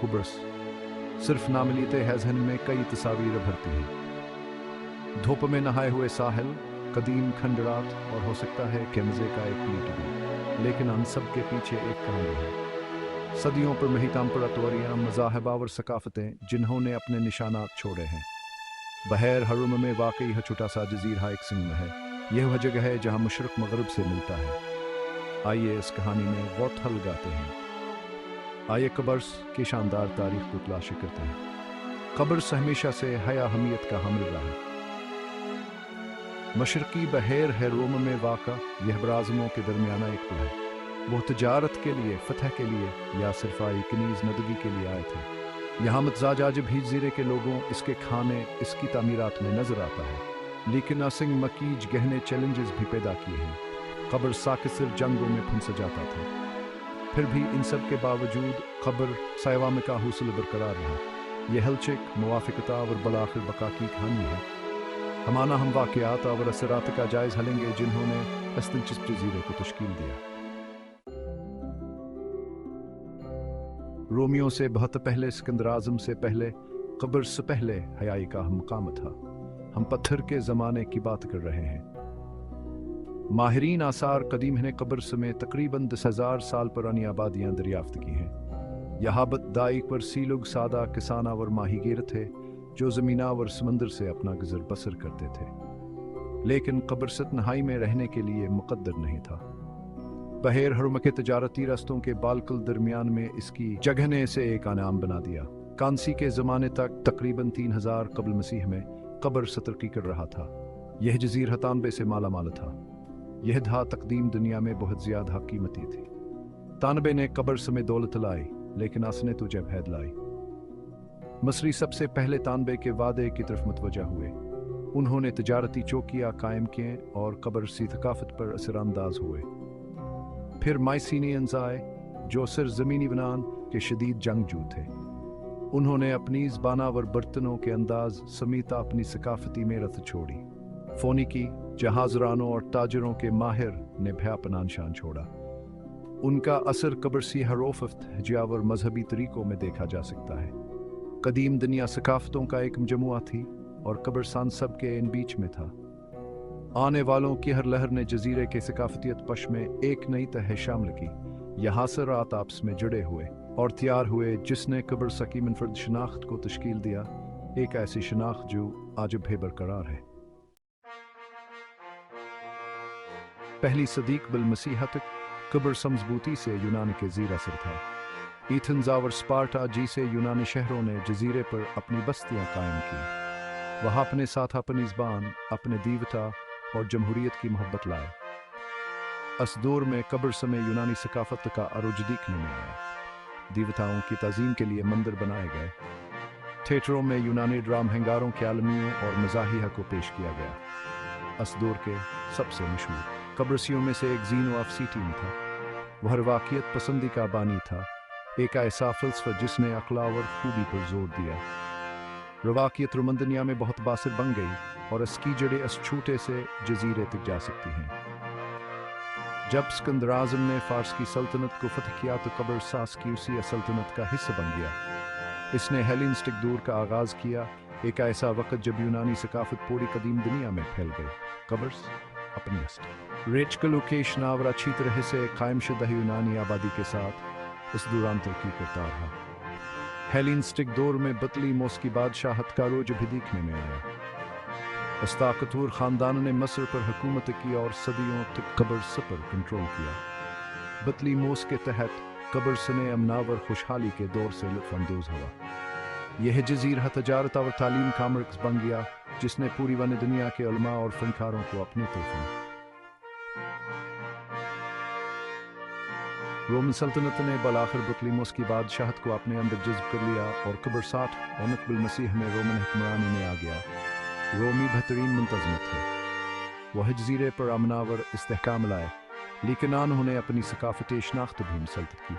कुब्रस सिर्फ नामिलियत है जहन में कई तस्वीर भरती हैं। धूप में नहाए हुए साहिल, कदीम खंडरात और हो सकता है कि मज़े का एक प्लेट भी, लेकिन उन सब के पीछे एक कहानी है। सदियों पर महिताम परतवरियाँ, मज़ाहबा और सकाफ़तें जिन्होंने अपने निशानात छोड़े हैं। बहर हरुम में वाकई है छोटा सा जजीरा एक सिंह है। यह वह जगह है जहाँ मशरक़ मगरब से मिलता है। आइए इस कहानी में बहुत हल गाते हैं। आइए कब्र्स की शानदार तारीख को तलाशी करते हैं। कब्र्स हमेशा से हया हमीयत का हामिल रहा है। मशरकी बहर है रोम में वाक़ा यह बराज़मों के दरमियाना एक पुल है। वो तजारत के लिए, फतह के लिए या सिर्फ आई कनीज़ नदगी के लिए आए थे। यहाँ मतजाज आज भी ज़ीरे के लोगों, इसके खाने, इसकी तामीरात में नजर आता है। लेकिन असिंग मकीज गहने चैलेंजेस भी पैदा किए हैं। कब्र साकिसर जंगों में फंस जाता था, फिर भी इन सब के बावजूद कब्र सायवाम का हौसला बरकरार रहा। यह हलचक, मुवाफ़िकता और बलाखिर बका की कहानी है। हमाना हम वाक़यात और असरात का जायज़ हलेंगे जिन्होंने इस दिलचस्प जज़ीरे को तश्कील दिया। रोमियो से बहुत पहले, सिकंदर आज़म से पहले, कब्र से पहले हयाई का मकाम था। हम पत्थर के ज़माने की बात कर रहे हैं। माहिरीन आसार कदीम ने कब्र समेत तकरीबन 10,000 साल पुरानी आबादियाँ दरियाफ्त की हैं। यहाँ बदाइक पर सीलुग सादा किसाना और माहीगीर थे जो ज़मीना और समंदर से अपना गुजर बसर करते थे। लेकिन कब्र सत नहाई में रहने के लिए मुकद्दर नहीं था। बहर हरुम के तजारती रस्तों के बालकल दरमियान में इसकी जगह ने इसे एक आनाम बना दिया। कांसी के ज़माने तक तकरीबन 3000 कबल मसीह में कब्र सतरकी कर रहा था। यह जजीर तानबे से माला माल था। यह धा तकदीम दुनिया में बहुत ज़्यादा कीमती थी। तानबे ने कब्र समेत दौलत लाई, लेकिन असने तुझे भैद लाई। मसरी सबसे पहले तानबे के वादे की तरफ मुतवजा हुए। उन्होंने तजारती चौकियाँ कायम किए और कब्र सी थकाफत पर असरानंदाज हुए। फिर माइसीनियंस आए जो सिर ज़मीनी बनान के शदीद जंगजू थे। उन्होंने अपनी ज़बानावर बर्तनों के अंदाज समेत अपनी सकाफती मेरथ छोड़ी। फोनिकी जहाज़रानों और ताजरों के माहिर ने भयापना निशान छोड़ा। उनका असर कब्रसी हरोफत हजियावर मजहबी तरीकों में देखा जा सकता है। कदीम दुनिया सकाफतों का एक मजमुआ थी और कब्रसान सब के इन बीच में था। आने वालों की हर लहर ने जजीरे के सकाफतियत पश में एक नई तह शामिल की। यहाँ से रात आपस में जुड़े हुए और तैयार हुए जिसने कब्र सकी मुनफरद शनाख्त को तश्कील दिया, एक ऐसी शनाख्त जो आज भी बरकरार है। पहली सदीक बिल मसीह तक कब्र समजबूती से यूनान के ज़ीर असर था। एथेंस और स्पार्टा जैसे यूनानी शहरों ने जजीरे पर अपनी बस्तियां कायम की। वहाँ अपने साथ अपनी ज़बान, अपने दीवता और जमहूरियत की मोहब्बत लाए। इस दौर में कब्र समय यूनानी सकाफत का अरूज देखने में आया। देवताओं की तज़ीम के लिए मंदिर बनाए गए। थिएटरों में यूनानी ड्राम हंगारों के आलमियों और मज़ाहिया को पेश किया गया। इस दौर के सबसे मशहूर कब्रसियों में से एक ज़ीनो ऑफ सीटीन था। वह रवाकियत पसंदी का बानी था, एक ऐसा फ़लसफ़ा जिसने अखला और खूबी पर जोर दिया। रवाकियत रोमन दुनिया में बहुत बासिर बन गई और इसकी जड़ें इस छोटे से जजीरे तक जा सकती हैं। जब सिकंदर आज़म ने फ़ारस की सल्तनत को फतह किया तो कब्र सास्क्यूसी सल्तनत का हिस्सा बन गया। इसने हेलेनिस्टिक दौर का आगाज़ किया, एक ऐसा वक्त जब यूनानी सकाफत पूरी कदीम दुनिया में फैल गई। कब्र्स अपनी रेच का लोकेशन और अच्छी तरह से कायम शुदा यूनानी आबादी के साथ इस दौरान तरक्की करता रहा। हेलेनिस्टिक दौर में बतली मोस की बादशाहत का रोज भी देखने में आया। इस ताकतवर ख़ानदान ने मस्र पर हुकूमत की और सदियों तक कब्र पर कंट्रोल किया। बतली मोस के तहत कब्र ने अमनावर खुशहाली के दौर से लुत्फ़अंदोज़ हुआ। यह जजीरा तजारत और तालीम का मरकज़ बन गया जिसने पूरी वन दुनिया के उलमा और फनकारों को अपनी तरफ। रोमन सल्तनत ने बलाखिर बतलीमोस की बादशाहत को अपने अंदर जज्ब कर लिया और कब्र 60 और नकबुल मसीह में रोमन हुक्मरानी में आ गया। रोमी बेहतरीन मुंतज़म थे। वह जजीरे पर अमनावर इस्तेहकाम लाए, लेकिन उन्होंने अपनी सकाफती शनाख्त भी मुसलत की।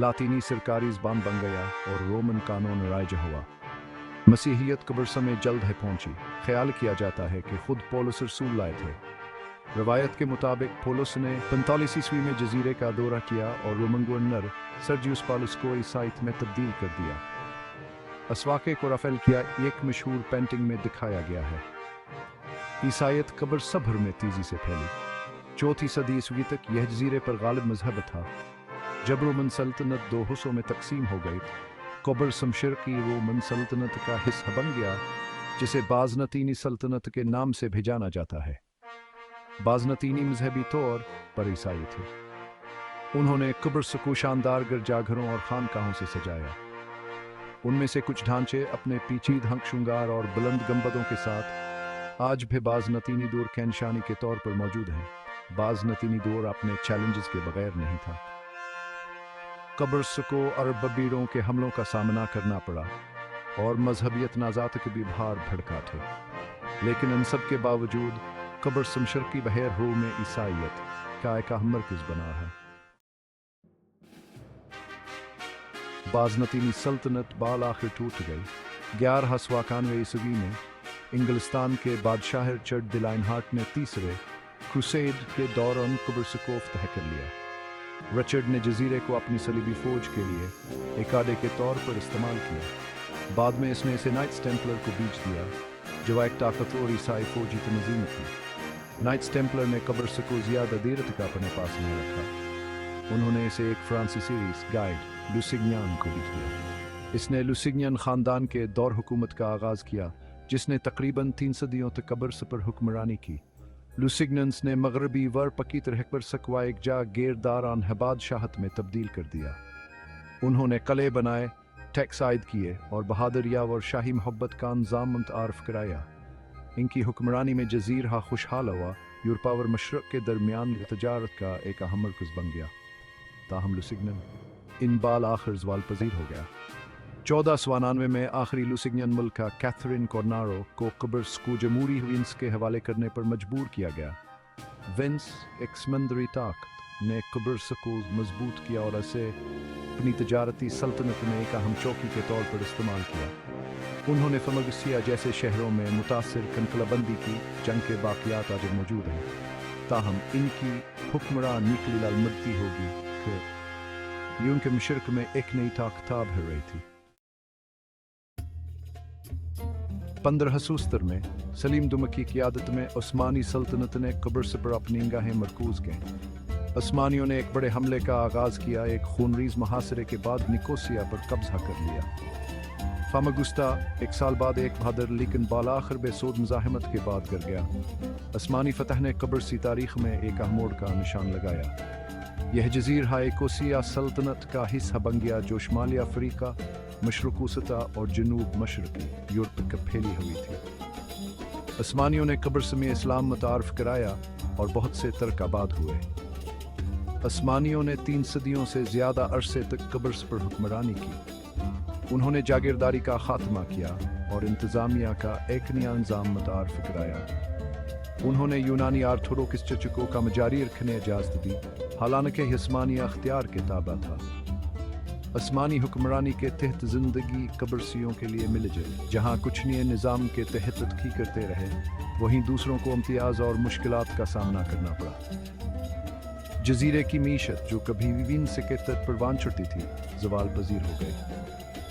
लातीनी सरकारी ज़बान बन गया और रोमन कानून राइज हुआ। मसीहियत कब्र में जल्द है पहुंची। ख्याल किया जाता है कि खुद पौलुस रसूल लाए थे। रवायत के मुताबिक पोलस ने 45 ईस्वी में जजीरे का दौरा किया और रोमन गवर्नर सर्जियस पालस को ईसाइत में तब्दील कर दिया। अस्वाके को राफेल किया एक मशहूर पेंटिंग में दिखाया गया है। ईसाइत कब्र सभर में तेजी से फैली। चौथी सदी ईस्वी तक यह जजीरे पर गालिब मजहब था। जब रोमन सल्तनत दो हिस्सों में तकसीम हो गई, कब्र शमशरकी रोमन सल्तनत का हिस्सा बन गया, जिसे बाज़नतीनी सल्तनत के नाम से भी जाना जाता है। बाज़नतीनी मजहबी तौर पर ईसाई थे। उन्होंने कब्र को शानदार गिरजाघरों और खानकाहों से सजाया। उनमें से कुछ ढांचे अपने पेचीदा हंक श्रृंगार और बुलंद गंबदों के साथ आज भी बाज़नतीनी दौर के निशानी के तौर पर मौजूद हैं। बाज़नतीनी दौर अपने चैलेंजेस के बगैर नहीं था। कब्र को अरब बबीरों के हमलों का सामना करना पड़ा और मजहबी तनाज़ात के भी भार भड़का थे, लेकिन इन सब के बावजूद कब्र शमशरकी बहर हो में ईसाइयत का एक अहम मरकज़ बना है। बाज़नतीनी सल्तनत बाल आखिर टूट गई। 1191 ईस्वी में इंग्लिस्तान के बादशाह रिचर्ड द लायनहार्ट ने तीसरे क्रूसेड के दौरान कब्र को फतह कर लिया। रिचर्ड ने जजीरे को अपनी सलीबी फौज के लिए एक आड़े के तौर पर इस्तेमाल किया। बाद में इसने इसे नाइट्स टेम्पलर को बेच दिया, जो एक ताकतवर ईसाई फौजी तंजीम थी। नाइट्स टेम्पलर ने कब्र को ज़्यादा देर तक अपने पास नहीं रखा। उन्होंने इसे एक फ्रांसीसी गाइड लुसिग्नान को बेच दिया। इसने लुसिग्नान ख़ानदान के दौर हुकूमत का आगाज़ किया, जिसने तकरीबन 3 सदियों तक कब्र पर हुक्मरानी की। लुसिग्नन्स ने मगरबी वर पकी तरह पर सकवा एक जा गेरदारान हबाद शाहत में तब्दील कर दिया। उन्होंने कले बनाए, टैक्स आयद किए और बहादुरिया और शाही मोहब्बत का निज़ाम मुतारफ़ कराया। इनकी हुक्मरानी में जजीरा खुशहाल हुआ, यूरोप और मशरक़ के दरमियान तजारत का एक अहम मरकज़ बन गया। ताहम लुसिग्नन इन बाल आखिर ज़वाल पजीर हो गया। 1499 में आखिरी लुसिग्नन मुल्का कैथरीन कॉर्नारो को कब्र को जमहूरी विंस के हवाले करने पर मजबूर किया गया। विंस एक समंदरी ताकत ने कब्र को मजबूत किया और इसे अपनी तजारती सल्तनत में एक अहम चौकी के तौर पर इस्तेमाल किया। उन्होंने फमगसिया जैसे शहरों में मुतासिर कनकलाबंदी की, जंग के बाक़ियात आज मौजूद हैं। ताहम इनकी हुक्मरान निकली लालमती होगी कि ये उनके मशरक़ में एक नई ताकत भर रही थी। 1570 में सलीम दुमकी की क़यादत में उस्मानी सल्तनत ने कब्र पर अपनी निगाहें मरकूज़ की। उस्मानियों ने एक बड़े हमले का आगाज़ किया। एक खूनरेज़ मुहासरे के बाद निकोसिया पर कब्जा कर लिया। फामगुस्ता 1 साल बाद एक बहादुर लेकिन बालाखिर बेसूद मुज़ाहमत के बाद गिर गया। उस्मानी फतह ने कब्र की तारीख़ में एक अहम मोड़ का निशान लगाया। यह जज़ीरा एकोसिया सल्तनत का हिस्सा बन गया, जो शुमाली अफ्रीका, मशरक़ वसता और जनूब मशरक़ी यूरोप तक फैली हुई थी। उस्मानियों ने कब्र में इस्लाम मुतारफ़ कराया और बहुत से तरकाबाद हुए। उस्मानियों ने 3 सदियों से ज़्यादा अरसे तक कब्र पर हुक्मरानी की। उन्होंने जागीरदारी का खात्मा किया और इंतज़ामिया का एक नया निज़ाम मुतारफ़ कराया। उन्होंने यूनानी आर्थोडॉक्स चर्च को काम जारी रखने इजाज़त दी, हालांकि उस्मानी अख्तियार के ताबा था। उस्मानी हुक्मरानी के तहत ज़िंदगी कब्रसियों के लिए मिलजुल, जहाँ कुछ नए निज़ाम के तहत तरक्की करते रहे, वहीं दूसरों को इम्तियाज़ और मुश्किलात का सामना करना पड़ा। जजीरे की मीशत, जो कभी विभिन्न से के तट पर वान चढ़ती थी, ज़वाल पजीर हो गई।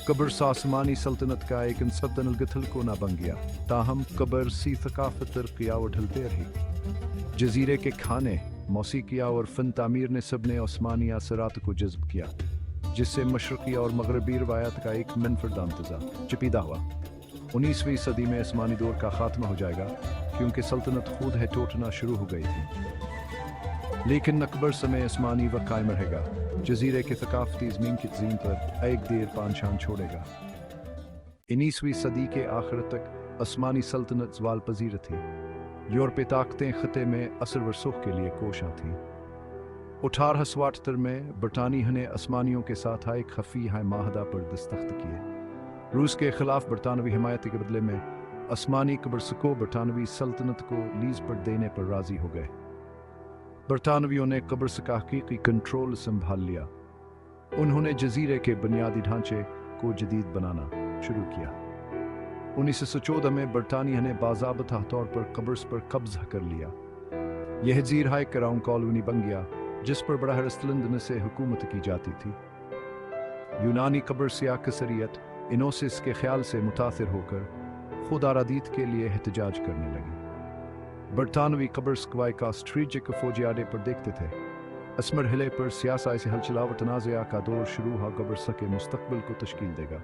कब्र आसमानी सल्तनत का एक इंसदन गथल को ना बन गया। ताहम कब्र सी थकाफत तरक्या उठलते रही। जजीरे के खाने, मौसीकिया और फ़न तामीर ने सब ने उस्मानी असरात को जज्ब किया, जिससे मशरक़ी और मगरबी रवायत का एक मनफरदा इम्तिज़ाज चपीदा हुआ। 19वीं सदी में उस्मानी दौर का खात्मा हो जाएगा, क्योंकि सल्तनत खुद है टूटना शुरू हो गई थी। लेकिन अकबर समय उस्मानी व कायम रहेगा। जजीरे के थकाफती ज़मीन की तज़ीम पर एक देर पानशान छोड़ेगा। 19वीं सदी के आखिर तक उस्मानी सल्तनत ज़वाल पजीर थी। यूरोपीय ताकतें ख़त्े में असर व रसूख के लिए कोशां थीं। 1878 में बरतानिया ने उस्मानियों के साथ एक खफी माहदा पर दस्तखत किए। रूस के खिलाफ बरतानवी हिमायत के बदले में उस्मानी कब्र को बरतानवी सल्तनत को लीज पर देने पर राज़ी हो गए। बरतानवियों ने कब्र का हकीकी कंट्रोल संभाल लिया। उन्होंने जजीरे के बुनियादी ढांचे को जदीद बनाना शुरू किया। 1914 में बरतानिया ने बाज़ाब्ता तौर पर कब्र पर कब्जा कर लिया। यह जीरहाय कराउन कॉलोनी बन गया जिस पर बड़ा हरस्तलंदन से हुकूमत की जाती थी। यूनानी कब्र से अक्सरियत इनोसिस के ख्याल से मुतासिर होकर खुद आरादीत के लिए एहतजाज करने लगी। बरतानवी कब्र स्क्वाई का स्ट्रेटजिक फौजी आड़े पर देखते थे। असमर हिले पर सियासा से हलचलाव तनाज़ा का दौर शुरू हुआ कब्र के मुस्तकबिल को तश्कील देगा।